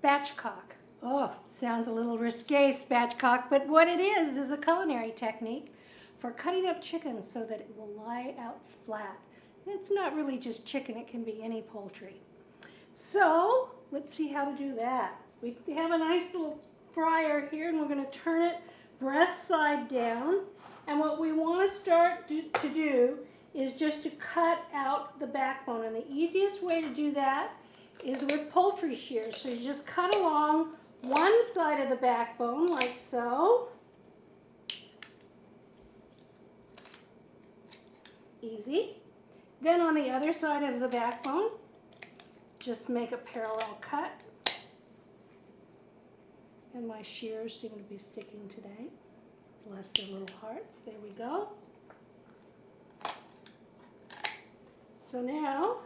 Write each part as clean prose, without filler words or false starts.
spatchcock. Oh, sounds a little risque, spatchcock, but what it is a culinary technique for cutting up chicken so that it will lie out flat. It's not really just chicken, it can be any poultry. So, let's see how to do that. We have a nice little fryer here, and we're going to turn it breast side down. And what we want to start to do is just to cut out the backbone. And the easiest way to do that is with poultry shears. So you just cut along one side of the backbone like so. Easy. Then on the other side of the backbone, just make a parallel cut. And my shears seem to be sticking today. Bless their little hearts. There we go. So now,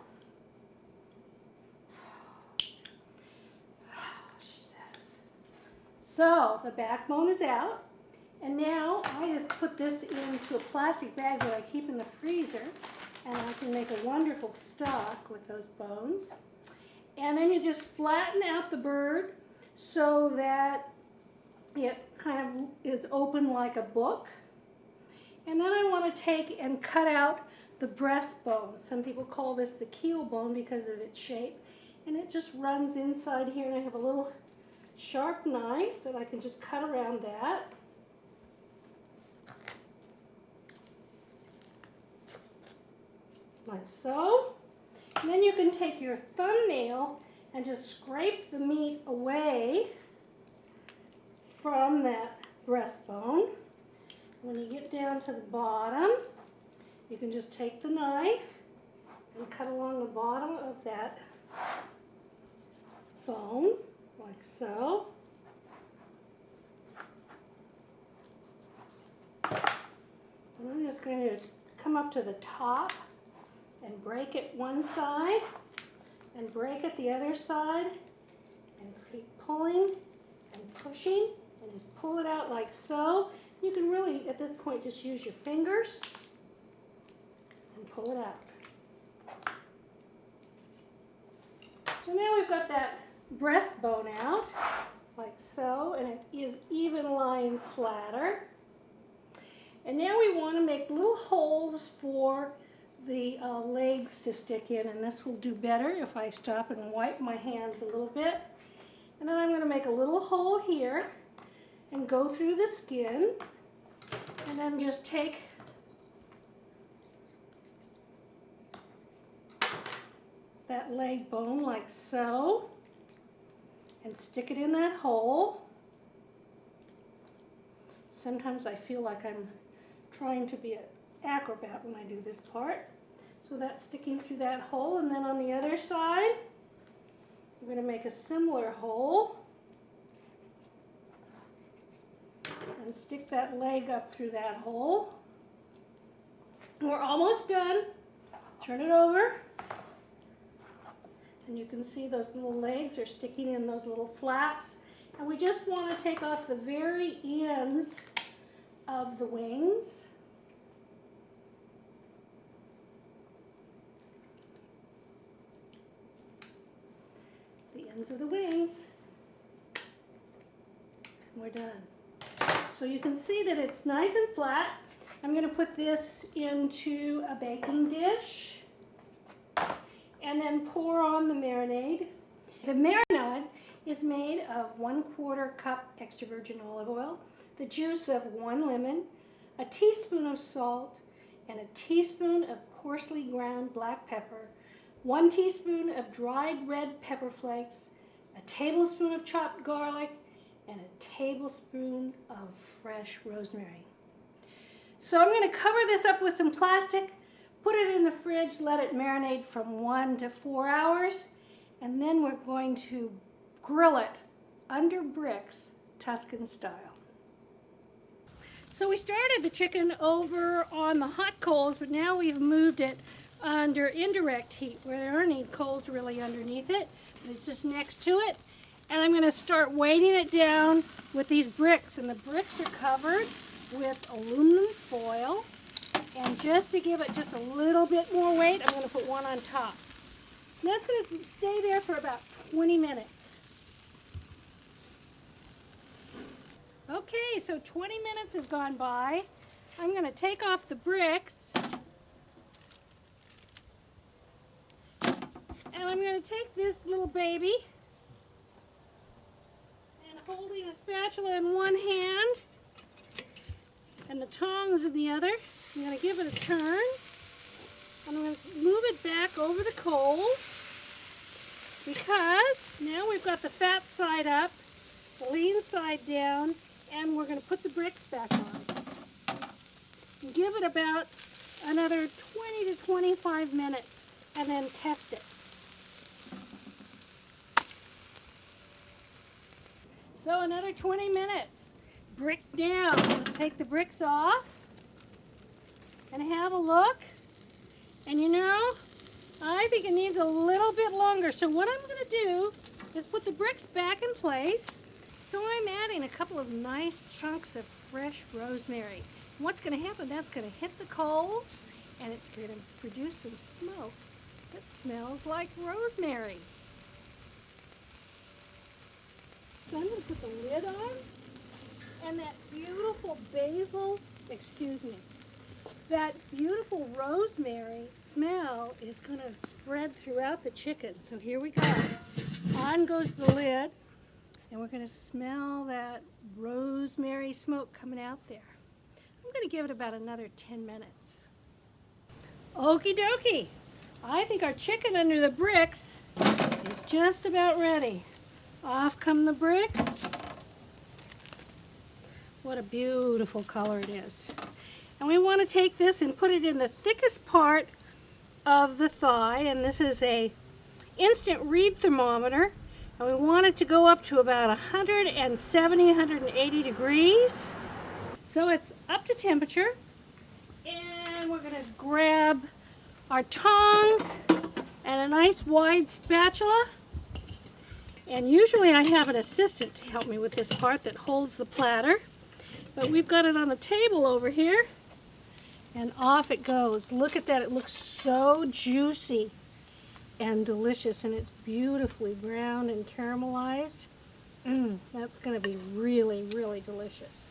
she says. So the backbone is out. And now I just put this into a plastic bag that I keep in the freezer. And I can make a wonderful stock with those bones. And then you just flatten out the bird so that it kind of is open like a book. And then I want to take and cut out the breastbone. Some people call this the keel bone because of its shape. And it just runs inside here, and I have a little sharp knife that I can just cut around that. Like so. And then you can take your thumbnail and just scrape the meat away from that breastbone. When you get down to the bottom, you can just take the knife and cut along the bottom of that bone, like so. And I'm just going to come up to the top and break it one side and break it the other side and keep pulling and pushing and just pull it out like so. You can really, at this point, just use your fingers and pull it out. So now we've got that breastbone out like so, and it is even lying flatter. And now we want to make little holes for the legs to stick in, and this will do better if I stop and wipe my hands a little bit. And then I'm going to make a little hole here and go through the skin, and then just take that leg bone like so and stick it in that hole. Sometimes I feel like I'm trying to be an acrobat when I do this part. So that's sticking through that hole, and then on the other side, I'm going to make a similar hole and stick that leg up through that hole. We're almost done. Turn it over, and you can see those little legs are sticking in those little flaps, and we just want to take off the very ends of the wings. Of the wings. We're done. So you can see that it's nice and flat. I'm going to put this into a baking dish and then pour on the marinade. The marinade is made of 1/4 cup extra virgin olive oil, the juice of 1 lemon, a teaspoon of salt, and a teaspoon of coarsely ground black pepper, 1 teaspoon of dried red pepper flakes, a tablespoon of chopped garlic, and a tablespoon of fresh rosemary. So I'm going to cover this up with some plastic, put it in the fridge, let it marinate from 1 to 4 hours, and then we're going to grill it under bricks, Tuscan style. So we started the chicken over on the hot coals, but now we've moved it under indirect heat where there aren't any coals really underneath it. It's just next to it. And I'm going to start weighting it down with these bricks. And the bricks are covered with aluminum foil. And just to give it just a little bit more weight, I'm going to put one on top. And that's going to stay there for about 20 minutes. Okay, so 20 minutes have gone by. I'm going to take off the bricks. And I'm going to take this little baby and holding a spatula in one hand and the tongs in the other. I'm going to give it a turn. And I'm going to move it back over the coals because now we've got the fat side up, the lean side down, and we're going to put the bricks back on. And give it about another 20 to 25 minutes and then test it. So another 20 minutes. Brick down. Let's take the bricks off and have a look. And you know, I think it needs a little bit longer. So what I'm going to do is put the bricks back in place. So I'm adding a couple of nice chunks of fresh rosemary. And what's going to happen, that's going to hit the coals and it's going to produce some smoke that smells like rosemary. So I'm going to put the lid on, and that beautiful basil, that beautiful rosemary smell is going to spread throughout the chicken. So here we go. On goes the lid, and we're going to smell that rosemary smoke coming out there. I'm going to give it about another 10 minutes. Okie dokie. I think our chicken under the bricks is just about ready. Off come the bricks. What a beautiful color it is. And we want to take this and put it in the thickest part of the thigh. And this is a instant read thermometer. And we want it to go up to about 170, 180 degrees. So it's up to temperature. And we're going to grab our tongs and a nice wide spatula. And usually I have an assistant to help me with this part that holds the platter. But we've got it on the table over here. And off it goes. Look at that. It looks so juicy and delicious. And it's beautifully brown and caramelized. That's going to be really, really delicious.